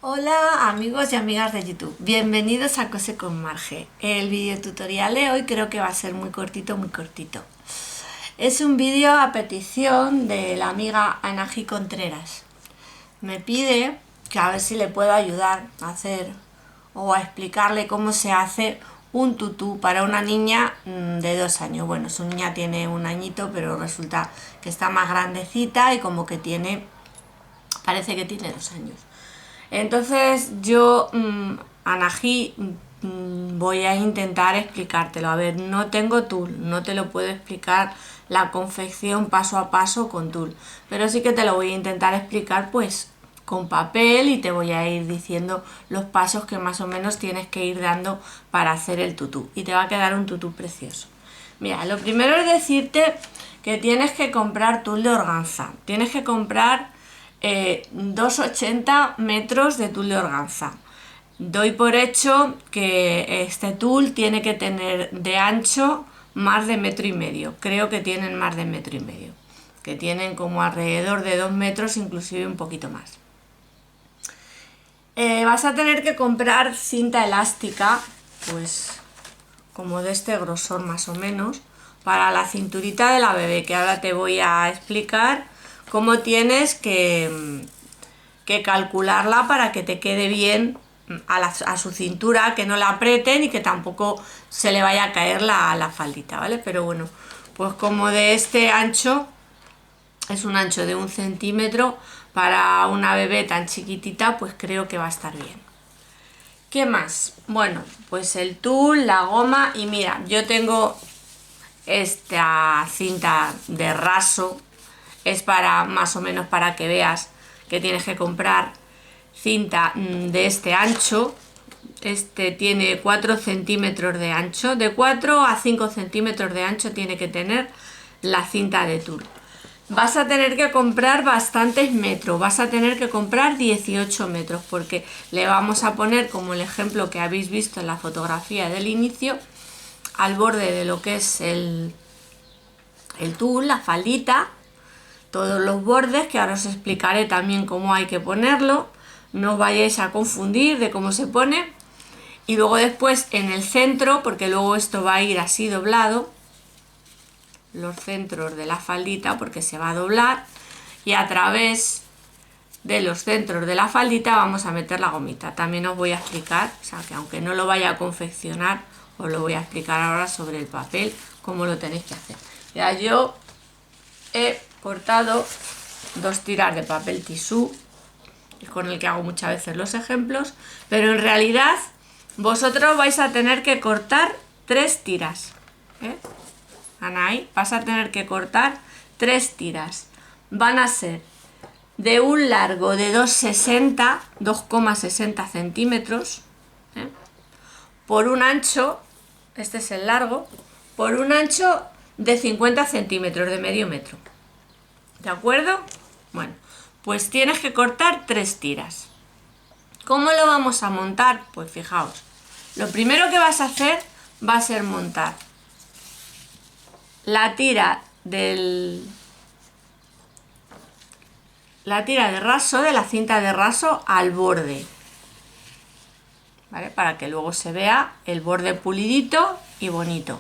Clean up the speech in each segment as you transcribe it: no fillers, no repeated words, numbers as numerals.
Hola amigos y amigas de YouTube, bienvenidos a Cose con Marge. El vídeo tutorial de hoy creo que va a ser muy cortito, muy cortito. Es un vídeo a petición de la amiga Anají Contreras. Me pide que a ver si le puedo ayudar a hacer o a explicarle cómo se hace un tutú para una niña de 2 años. Bueno, su niña tiene 1 añito, pero resulta que está más grandecita y como que parece que tiene 2 años. Entonces yo, Anají, voy a intentar explicártelo. A ver, no tengo tul, no te lo puedo explicar la confección paso a paso con tul, pero sí que te lo voy a intentar explicar pues con papel y te voy a ir diciendo los pasos que más o menos tienes que ir dando para hacer el tutú y te va a quedar un tutú precioso. Mira, lo primero es decirte que tienes que comprar tul de organza, tienes que comprar 2,80 metros de tul de organza. Doy por hecho que este tul tiene que tener de ancho más de 1,5 metros. Creo que tienen más de 1,5 metros. Que tienen como alrededor de 2 metros, inclusive un poquito más. Vas a tener que comprar cinta elástica, pues como de este grosor más o menos, para la cinturita de la bebé, que ahora te voy a explicar cómo tienes que calcularla para que te quede bien a su cintura, que no la aprieten y que tampoco se le vaya a caer la faldita, ¿vale? Pero bueno, pues como de este ancho, es un ancho de 1 centímetro, para una bebé tan chiquitita, pues creo que va a estar bien. ¿Qué más? Bueno, pues el tul, la goma y mira, yo tengo esta cinta de raso, es para más o menos para que veas que tienes que comprar cinta de este ancho. Este tiene 4 centímetros de ancho, de 4 a 5 centímetros de ancho tiene que tener la cinta de tul. Vas a tener que comprar bastantes metros, vas a tener que comprar 18 metros porque le vamos a poner, como el ejemplo que habéis visto en la fotografía del inicio, al borde de lo que es el tul, la faldita, todos los bordes, que ahora os explicaré también cómo hay que ponerlo, no os vayáis a confundir de cómo se pone. Y luego después en el centro, porque luego esto va a ir así doblado, los centros de la faldita, porque se va a doblar, y a través de los centros de la faldita vamos a meter la gomita. También os voy a explicar, o sea que aunque no lo vaya a confeccionar, os lo voy a explicar ahora sobre el papel, cómo lo tenéis que hacer. Ya yo he cortado 2 tiras de papel tisú, con el que hago muchas veces los ejemplos, pero en realidad vosotros vais a tener que cortar 3 tiras. Anaí, vas a tener que cortar 3 tiras. Van a ser de un largo de 2,60 centímetros, por un ancho, este es el largo, por un ancho de 50 centímetros, de medio metro. ¿De acuerdo? Bueno, pues tienes que cortar 3 tiras. ¿Cómo lo vamos a montar? Pues fijaos, lo primero que vas a hacer va a ser montar la tira de raso, de la cinta de raso al borde, ¿vale? Para que luego se vea el borde pulidito y bonito.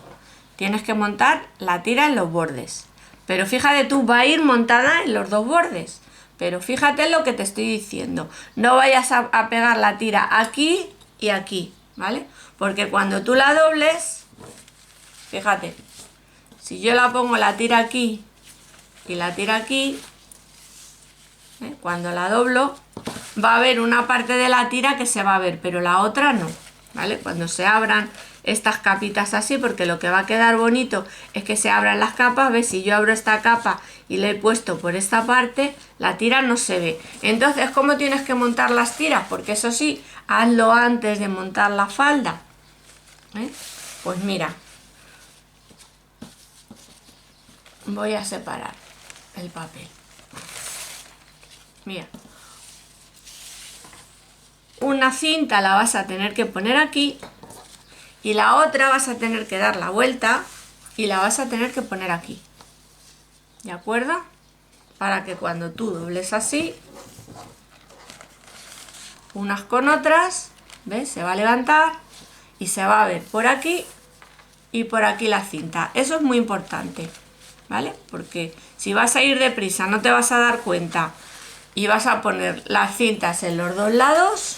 Tienes que montar la tira en los bordes, pero fíjate tú, va a ir montada en los 2 bordes, pero fíjate en lo que te estoy diciendo, no vayas a pegar la tira aquí y aquí, ¿vale? Porque cuando tú la dobles, fíjate, si yo la pongo la tira aquí y la tira aquí, cuando la doblo va a haber una parte de la tira que se va a ver, pero la otra no, ¿vale? Cuando se abran estas capitas así, porque lo que va a quedar bonito es que se abran las capas, ¿ves? Si yo abro esta capa y le he puesto por esta parte, la tira no se ve. Entonces, ¿cómo tienes que montar las tiras? Porque eso sí, hazlo antes de montar la falda. Pues mira, voy a separar el papel. Mira, una cinta la vas a tener que poner aquí y la otra vas a tener que dar la vuelta y la vas a tener que poner aquí, ¿de acuerdo? Para que cuando tú dobles así, unas con otras, ¿ves? Se va a levantar y se va a ver por aquí y por aquí la cinta. Eso es muy importante, ¿vale? Porque si vas a ir deprisa no te vas a dar cuenta y vas a poner las cintas en los dos lados,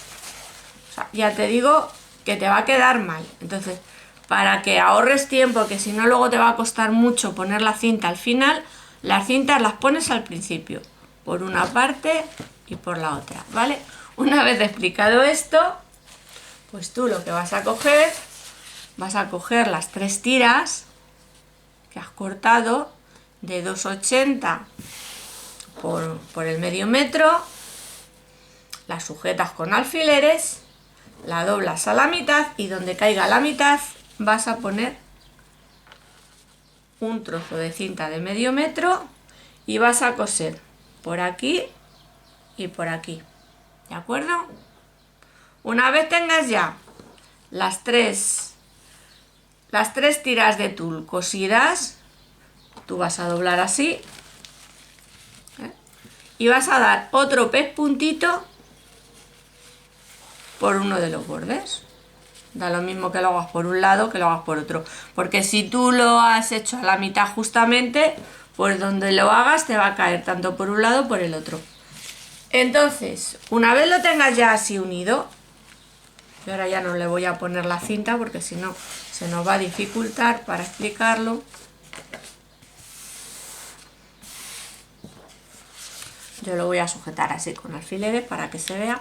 o sea, ya te digo que te va a quedar mal. Entonces, para que ahorres tiempo, que si no luego te va a costar mucho poner la cinta al final, las cintas las pones al principio, por una parte y por la otra, ¿vale? Una vez explicado esto, pues tú lo que vas a coger las 3 tiras que has cortado de 2,80 por el medio metro, las sujetas con alfileres, la doblas a la mitad y donde caiga la mitad vas a poner un trozo de cinta de medio metro y vas a coser por aquí y por aquí, ¿de acuerdo? Una vez tengas ya las tres tiras de tul cosidas, tú vas a doblar así, ¿eh? Y vas a dar otro pespuntito por uno de los bordes. Da lo mismo que lo hagas por un lado que lo hagas por otro, porque si tú lo has hecho a la mitad justamente, pues donde lo hagas te va a caer tanto por un lado como por el otro. Entonces, una vez lo tengas ya así unido, yo ahora ya no le voy a poner la cinta porque si no se nos va a dificultar para explicarlo. Yo lo voy a sujetar así con alfileres para que se vea.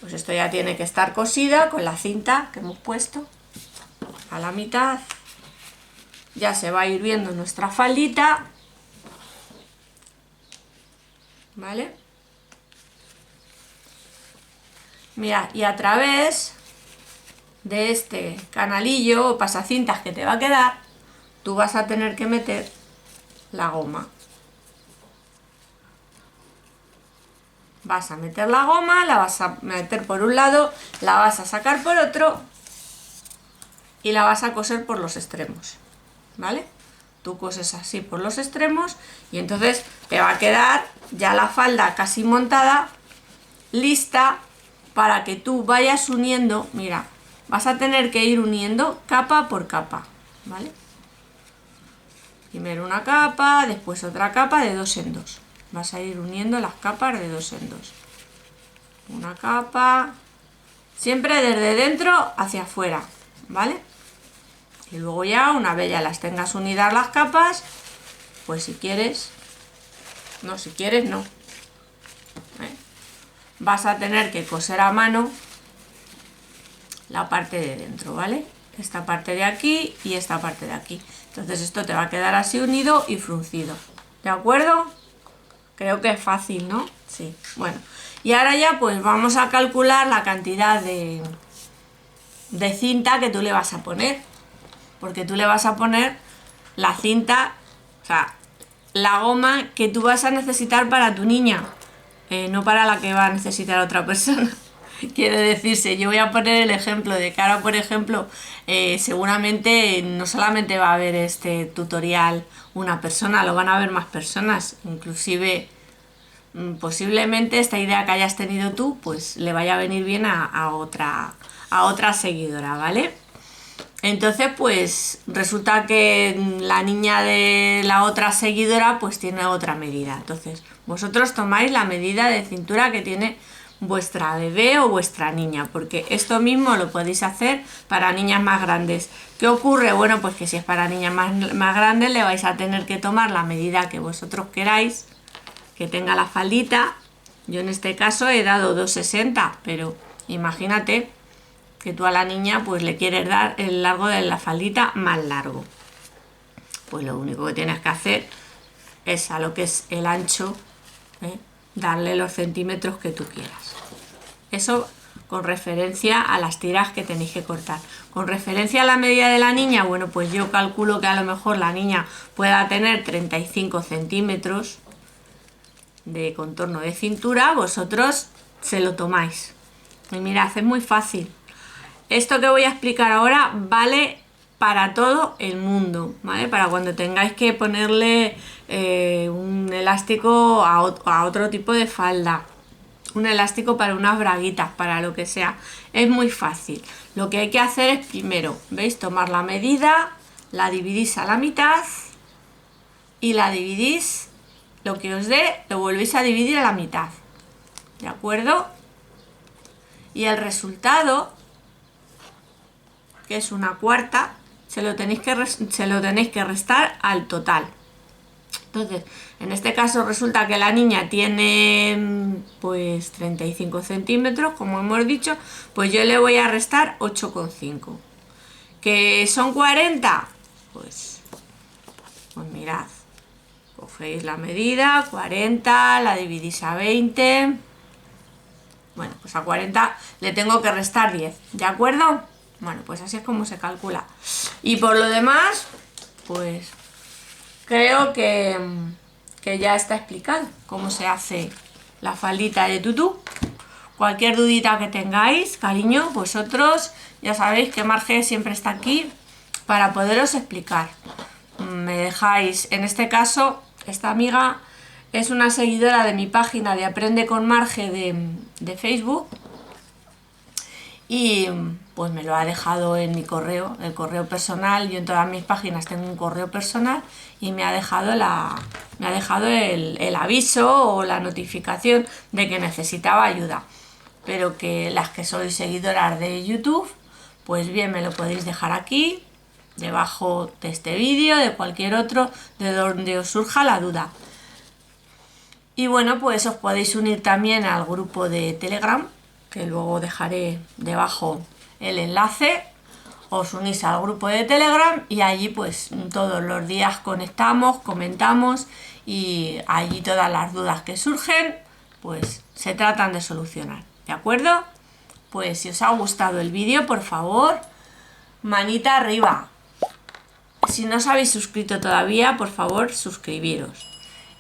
Pues esto ya tiene que estar cosida con la cinta que hemos puesto a la mitad. Ya se va a ir viendo nuestra faldita, ¿vale? Mira, y a través de este canalillo o pasacintas que te va a quedar, tú vas a tener que meter la goma. Vas a meter la goma, la vas a meter por un lado, la vas a sacar por otro y la vas a coser por los extremos, ¿vale? Tú coses así por los extremos y entonces te va a quedar ya la falda casi montada, lista para que tú vayas uniendo. Mira, vas a tener que ir uniendo capa por capa, ¿vale? Primero una capa, después otra capa de 2 en 2. Vas a ir uniendo las capas de 2 en 2. Una capa, siempre desde dentro hacia afuera, ¿vale? Y luego ya, una vez ya las tengas unidas las capas, pues si quieres, no, ¿eh? Vas a tener que coser a mano la parte de dentro, ¿vale? Esta parte de aquí y esta parte de aquí. Entonces esto te va a quedar así unido y fruncido, ¿de acuerdo? Creo que es fácil, ¿no? Sí. Bueno, y ahora ya pues vamos a calcular la cantidad de cinta que tú le vas a poner. Porque tú le vas a poner la cinta, o sea, la goma que tú vas a necesitar para tu niña, no para la que va a necesitar otra persona. Quiere decirse, yo voy a poner el ejemplo de que ahora, por ejemplo, seguramente no solamente va a ver este tutorial una persona, lo van a ver más personas, inclusive posiblemente esta idea que hayas tenido tú, pues le vaya a venir bien a otra seguidora, ¿vale? Entonces, pues resulta que la niña de la otra seguidora pues tiene otra medida. Entonces, vosotros tomáis la medida de cintura que tiene vuestra bebé o vuestra niña, porque esto mismo lo podéis hacer para niñas más grandes. ¿Qué ocurre? Bueno, pues que si es para niñas más grandes le vais a tener que tomar la medida que vosotros queráis, que tenga la faldita. Yo en este caso he dado 2,60, pero imagínate que tú a la niña pues le quieres dar el largo de la faldita más largo. Pues lo único que tienes que hacer es a lo que es el ancho, darle los centímetros que tú quieras. Eso con referencia a las tiras que tenéis que cortar. Con referencia a la medida de la niña, bueno, pues yo calculo que a lo mejor la niña pueda tener 35 centímetros de contorno de cintura. Vosotros se lo tomáis. Y mirad, es muy fácil. Esto que voy a explicar ahora vale para todo el mundo, ¿vale? Para cuando tengáis que ponerle un elástico a otro tipo de falda, un elástico para unas braguitas, para lo que sea. Es muy fácil. Lo que hay que hacer es primero, ¿veis? Tomar la medida, la dividís a la mitad y la dividís, lo que os dé, lo volvéis a dividir a la mitad. ¿De acuerdo? Y el resultado, que es una cuarta, se lo tenéis que restar al total. Entonces, en este caso resulta que la niña tiene pues 35 centímetros, como hemos dicho, pues yo le voy a restar 8,5. ¿Que son 40? Pues mirad, cogéis la medida, 40, la dividís a 20. Bueno, pues a 40 le tengo que restar 10, ¿de acuerdo? Bueno, pues así es como se calcula. Y por lo demás, pues creo que ya está explicado cómo se hace la faldita de tutú. Cualquier dudita que tengáis, cariño, vosotros ya sabéis que Marge siempre está aquí para poderos explicar. Me dejáis, en este caso, esta amiga es una seguidora de mi página de Aprende con Marge de Facebook, y pues me lo ha dejado en mi correo, el correo personal. Yo en todas mis páginas tengo un correo personal y me ha dejado el aviso o la notificación de que necesitaba ayuda. Pero que las que sois seguidoras de YouTube, pues bien, me lo podéis dejar aquí, debajo de este vídeo, de cualquier otro, de donde os surja la duda. Y bueno, pues os podéis unir también al grupo de Telegram, que luego dejaré debajo el enlace. Os unís al grupo de Telegram y allí pues todos los días conectamos, comentamos, y allí todas las dudas que surgen pues se tratan de solucionar, ¿de acuerdo? Pues si os ha gustado el vídeo, por favor, manita arriba. Si no os habéis suscrito todavía, por favor, suscribiros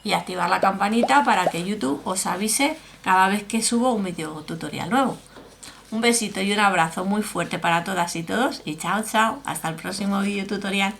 y activar la campanita para que YouTube os avise cada vez que subo un vídeo tutorial nuevo. Un besito y un abrazo muy fuerte para todas y todos, y chao, chao, hasta el próximo vídeo tutorial.